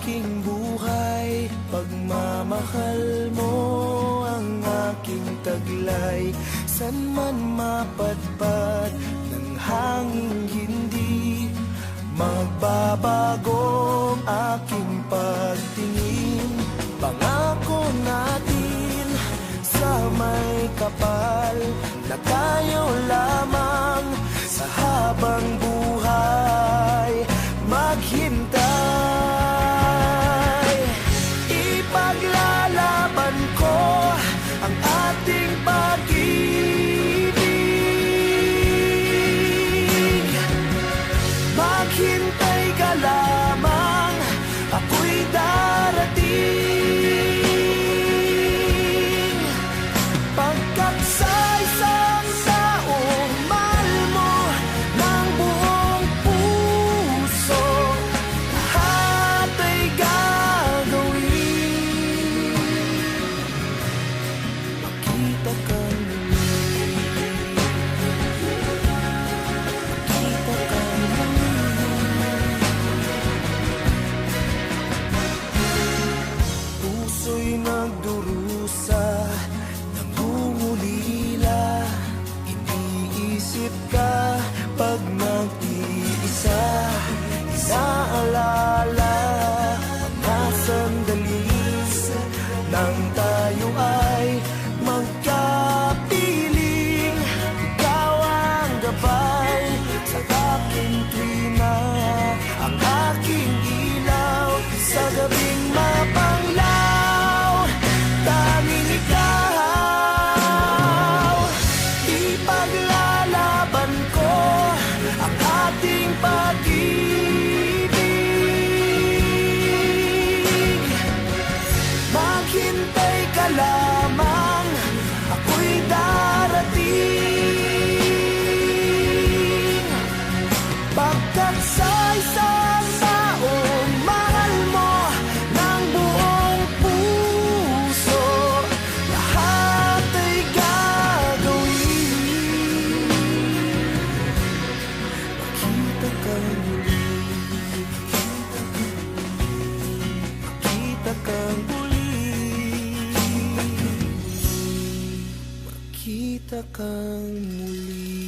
aking buhay. Pagmamahal mo ang aking taglay. San man mapadpad ng hanging hindi magbabago ang aking pagtingin. Pangako natin sa may kapal na tayo lamang sa habang buhay maghintay. Ipaglalaban ko ang ating pag-ibig. Maghintay ka lamang, ako'y darating. Pagkat sa isang taong mahal mo ng buong puso, lahat ay gagawin. Makita ka muli, makita ka muli. Puso'y nagdurusa, nangungulila. Iniisip ka pag nag-iisa. Inaalala na sandali nang tayo ay magkapiling. Ikaw ang gabay sa aking tuwina, ang aking ilaw sa gabing mapanglaw. Tanging ikaw, ipaglalaban ko ang ating pag-ibig. Maghintay ka lamang, ako'y darating. Pagkat sa isang taong mahal mo ng buong puso, lahat ay gagawin. Makita ka muli, makita ka muli, makita ka muli.